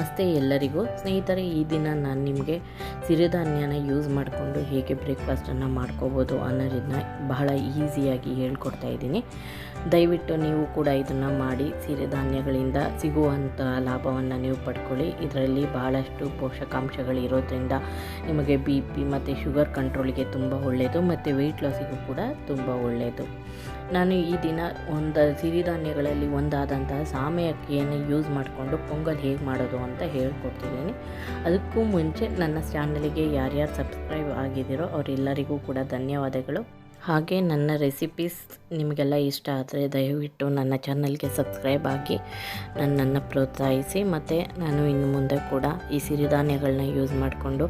ನಮಸ್ತೆ ಎಲ್ಲರಿಗೂ ಸ್ನೇಹಿತರೆ, ಈ ದಿನ ನಾನು ನಿಮಗೆ ಸಿರಿಧಾನ್ಯನ ಯೂಸ್ ಮಾಡಿಕೊಂಡು ಹೇಗೆ ಬ್ರೇಕ್ಫಾಸ್ಟನ್ನು ಮಾಡ್ಕೋಬೋದು ಅನ್ನೋದನ್ನ ಬಹಳ ಈಸಿಯಾಗಿ ಹೇಳ್ಕೊಡ್ತಾ ಇದ್ದೀನಿ. ದಯವಿಟ್ಟು ನೀವು ಕೂಡ ಇದನ್ನು ಮಾಡಿ ಸಿರಿಧಾನ್ಯಗಳಿಂದ ಸಿಗುವಂಥ ಲಾಭವನ್ನು ನೀವು ಪಡ್ಕೊಳ್ಳಿ. ಇದರಲ್ಲಿ ಬಹಳಷ್ಟು ಪೋಷಕಾಂಶಗಳಿರೋದ್ರಿಂದ ನಿಮಗೆ BP ಮತ್ತು ಶುಗರ್ ಕಂಟ್ರೋಲಿಗೆ ತುಂಬ ಒಳ್ಳೆಯದು ಮತ್ತು ವೆಯ್ಟ್ ಲಾಸಿಗೂ ಕೂಡ ತುಂಬ ಒಳ್ಳೆಯದು. ನಾನು ಈ ದಿನ ಸಿರಿಧಾನ್ಯಗಳಲ್ಲಿ ಒಂದಾದಂತಹ ಸಾಮೆ ಅಕ್ಕಿಯನ್ನು ಯೂಸ್ ಮಾಡಿಕೊಂಡು ಪೊಂಗಲ್ ಹೇಗೆ ಮಾಡೋದು ಅಂತ ಹೇಳ್ಕೊಡ್ತಿದ್ದೀನಿ. ಅದಕ್ಕೂ ಮುಂಚೆ ನನ್ನ ಚಾನಲಿಗೆ ಯಾರ್ಯಾರು ಸಬ್ಸ್ಕ್ರೈಬ್ ಆಗಿದ್ದೀರೋ ಅವರೆಲ್ಲರಿಗೂ ಕೂಡ ಧನ್ಯವಾದಗಳು. ಹಾಗೆ ನನ್ನ ರೆಸಿಪೀಸ್ ನಿಮಗೆಲ್ಲ ಇಷ್ಟ ಆದರೆ ದಯವಿಟ್ಟು ನನ್ನ ಚಾನಲ್ಗೆ ಸಬ್ಸ್ಕ್ರೈಬ್ ಆಗಿ ನನ್ನನ್ನು ಪ್ರೋತ್ಸಾಹಿಸಿ. ಮತ್ತು ನಾನು ಇನ್ನು ಮುಂದೆ ಕೂಡ ಈ ಸಿರಿಧಾನ್ಯಗಳನ್ನ ಯೂಸ್ ಮಾಡಿಕೊಂಡು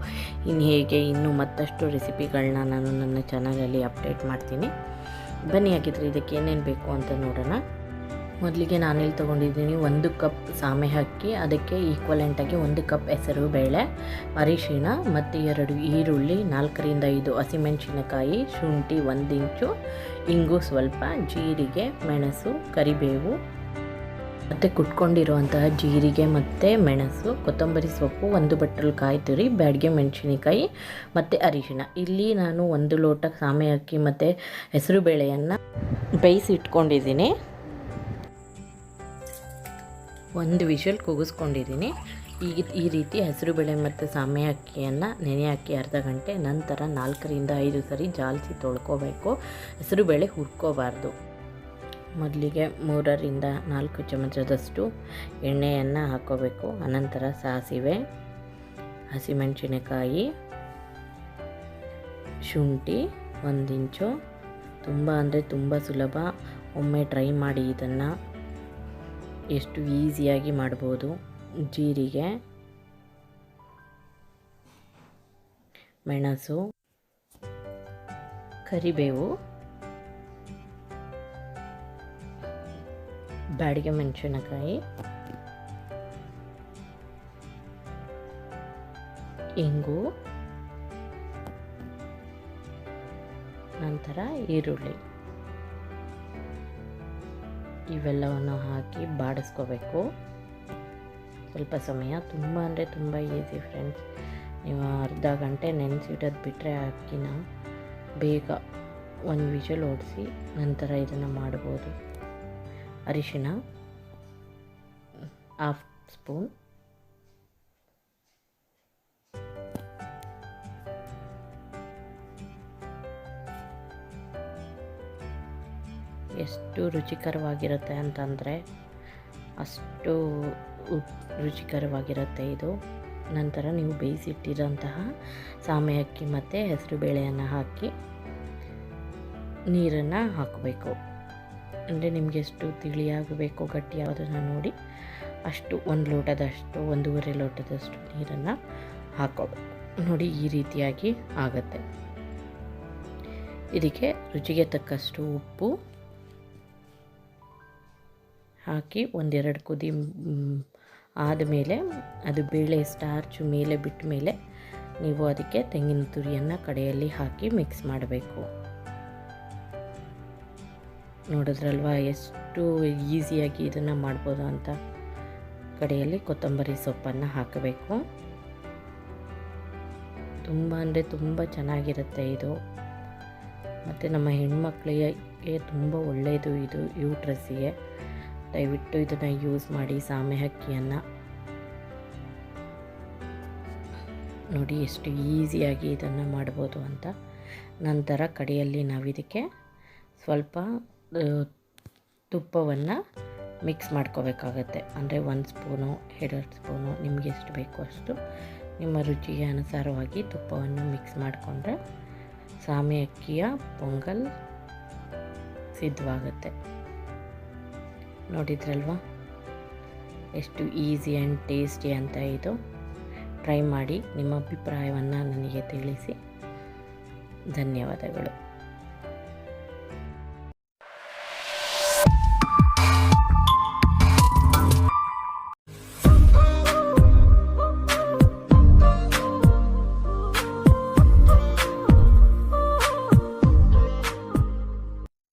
ಇನ್ನೂ ಮತ್ತಷ್ಟು ರೆಸಿಪಿಗಳನ್ನ ನಾನು ನನ್ನ ಚಾನಲಲ್ಲಿ ಅಪ್ಡೇಟ್ ಮಾಡ್ತೀನಿ. ಬನ್ನಿ, ಹಾಗಿದ್ರೆ ಇದಕ್ಕೆ ಏನೇನು ಬೇಕು ಅಂತ ನೋಡೋಣ. ಮೊದಲಿಗೆ ನಾನಿಲ್ಲಿ ತೊಗೊಂಡಿದ್ದೀನಿ 1 ಕಪ್ ಸಾಮೆ ಅಕ್ಕಿ, ಅದಕ್ಕೆ ಈಕ್ವಲೆಂಟಾಗಿ 1 ಕಪ್ ಹೆಸರು ಬೇಳೆ, ಅರಿಶಿಣ ಮತ್ತು 2 ಈರುಳ್ಳಿ, 4 ರಿಂದ 5 ಹಸಿಮೆಣಸಿನಕಾಯಿ, ಶುಂಠಿ 1 ಇಂಚು, ಇಂಗು ಸ್ವಲ್ಪ, ಜೀರಿಗೆ, ಮೆಣಸು, ಕರಿಬೇವು ಮತ್ತು ಕುಟ್ಕೊಂಡಿರುವಂತಹ ಜೀರಿಗೆ ಮತ್ತು ಮೆಣಸು, ಕೊತ್ತಂಬರಿ ಸೊಪ್ಪು, 1 ಬಟ್ಟಲು ಕಾಯಿ ತುರಿ, ಬ್ಯಾಡಗೆ ಮೆಣಸಿನಕಾಯಿ ಮತ್ತು ಅರಿಶಿಣ. ಇಲ್ಲಿ ನಾನು 1 ಲೋಟ ಸಾಮೆ ಅಕ್ಕಿ ಮತ್ತು ಹೆಸರು ಬೇಳೆಯನ್ನು ಬೇಯಿಸಿಟ್ಕೊಂಡಿದ್ದೀನಿ. 1 ವಿಷಲ್ ಕೂಗಿಸ್ಕೊಂಡಿದ್ದೀನಿ. ಈ ರೀತಿ ಹೆಸರುಬೇಳೆ ಮತ್ತು ಸಾಮೆ ಅಕ್ಕಿಯನ್ನು ನೆನೆ ಹಾಕಿ ಅರ್ಧ ಗಂಟೆ ನಂತರ 4 ರಿಂದ 5 ಸರಿ ಜಾಲಿಸಿ ತೊಳ್ಕೊಬೇಕು. ಹೆಸರುಬೇಳೆ ಹುರ್ಕೋಬಾರ್ದು. ಮೊದಲಿಗೆ 3 ರಿಂದ 4 ಚಮಚದಷ್ಟು ಎಣ್ಣೆಯನ್ನು ಹಾಕ್ಕೋಬೇಕು. ಅನಂತರ ಸಾಸಿವೆ, ಹಸಿಮೆಣಸಿನಕಾಯಿ, ಶುಂಠಿ 1 ಇಂಚು. ತುಂಬ ಸುಲಭ. ಒಮ್ಮೆ ಟ್ರೈ ಮಾಡಿ ಇದನ್ನು, ಎಷ್ಟು ಈಸಿಯಾಗಿ ಮಾಡ್ಬೋದು. ಜೀರಿಗೆ, ಮೆಣಸು, ಕರಿಬೇವು, ಬ್ಯಾಡಗೆ ಮೆಣಸಿನಕಾಯಿ, ಇಂಗು, ನಂತರ ಈರುಳ್ಳಿ ಇವೆಲ್ಲವನ್ನು ಹಾಕಿ ಬಾಡಿಸ್ಕೋಬೇಕು ಸ್ವಲ್ಪ ಸಮಯ. ತುಂಬ ಈಸಿ ಫ್ರೆಂಡ್ಸ್. ನೀವು ಅರ್ಧ ಗಂಟೆ ನೆನೆಸಿಡೋದು ಬಿಟ್ಟರೆ ಅಕ್ಕಿನ ಬೇಗ 1 ವಿಷಲ್ ಓಡಿಸಿ ನಂತರ ಇದನ್ನು ಮಾಡ್ಬೋದು. ಅರಿಶಿಣ 1/2 ಸ್ಪೂನ್, ಎಷ್ಟು ರುಚಿಕರವಾಗಿರುತ್ತೆ ಅಂತಂದರೆ ಅಷ್ಟು ರುಚಿಕರವಾಗಿರುತ್ತೆ ಇದು. ನಂತರ ನೀವು ಬೇಯಿಸಿಟ್ಟಿರೋಂತಹ ಸಾಮೆ ಅಕ್ಕಿ ಮತ್ತು ಹೆಸರು ಬೇಳೆಯನ್ನು ಹಾಕಿ ನೀರನ್ನು ಹಾಕಬೇಕು. ಅಂದರೆ ನಿಮಗೆ ಎಷ್ಟು ತಿಳಿಯಾಗಬೇಕು, ಗಟ್ಟಿ ಯಾವುದನ್ನು ನೋಡಿ ಅಷ್ಟು 1 ಲೋಟದಷ್ಟು 1.5 ಲೋಟದಷ್ಟು ನೀರನ್ನು ಹಾಕೋಬೇಕು. ನೋಡಿ, ಈ ರೀತಿಯಾಗಿ ಆಗುತ್ತೆ. ಇದಕ್ಕೆ ರುಚಿಗೆ ತಕ್ಕಷ್ಟು ಉಪ್ಪು ಹಾಕಿ 1-2 ಕುದಿ ಆದಮೇಲೆ, ಅದು ಬೇಳೆ ಸ್ಟಾರ್ಚು ಮೇಲೆ ಬಿಟ್ಟ ಮೇಲೆ ನೀವು ಅದಕ್ಕೆ ತೆಂಗಿನ ತುರಿಯನ್ನು ಕಡೆಯಲ್ಲಿ ಹಾಕಿ ಮಿಕ್ಸ್ ಮಾಡಬೇಕು. ನೋಡಿದ್ರಲ್ವ ಎಷ್ಟು ಈಸಿಯಾಗಿ ಇದನ್ನು ಮಾಡ್ಬೋದು ಅಂತ. ಕಡೆಯಲ್ಲಿ ಕೊತ್ತಂಬರಿ ಸೊಪ್ಪನ್ನು ಹಾಕಬೇಕು. ತುಂಬ ಚೆನ್ನಾಗಿರುತ್ತೆ ಇದು. ಮತ್ತು ನಮ್ಮ ಹೆಣ್ಮಕ್ಳಿಗೆ ತುಂಬ ಒಳ್ಳೆಯದು ಇದು, ಯೂಟ್ರಸ್ಸಿಗೆ. ದಯವಿಟ್ಟು ಇದನ್ನು ಯೂಸ್ ಮಾಡಿ ಸಾಮೆ ಅಕ್ಕಿಯನ್ನು. ನೋಡಿ ಎಷ್ಟು ಈಸಿಯಾಗಿ ಇದನ್ನು ಮಾಡ್ಬೋದು ಅಂತ. ನಂತರ ಕಡೆಯಲ್ಲಿ ನಾವಿದಕ್ಕೆ ಸ್ವಲ್ಪ ತುಪ್ಪವನ್ನು ಮಿಕ್ಸ್ ಮಾಡ್ಕೋಬೇಕಾಗತ್ತೆ. ಅಂದರೆ 1 ಸ್ಪೂನು 2 ಸ್ಪೂನು ನಿಮಗೆ ಎಷ್ಟು ಬೇಕೋ ಅಷ್ಟು ನಿಮ್ಮ ರುಚಿಗೆ ಅನುಸಾರವಾಗಿ ತುಪ್ಪವನ್ನು ಮಿಕ್ಸ್ ಮಾಡಿಕೊಂಡ್ರೆ ಸಾಮೆ ಅಕ್ಕಿಯ ಪೊಂಗಲ್ ಸಿದ್ಧವಾಗುತ್ತೆ. ನೋಡಿದ್ರಲ್ವ ಎಷ್ಟು ಈಸಿ ಆ್ಯಂಡ್ ಟೇಸ್ಟಿ ಅಂತ ಇದು. ಟ್ರೈ ಮಾಡಿ, ನಿಮ್ಮ ಅಭಿಪ್ರಾಯವನ್ನು ನನಗೆ ತಿಳಿಸಿ. ಧನ್ಯವಾದಗಳು.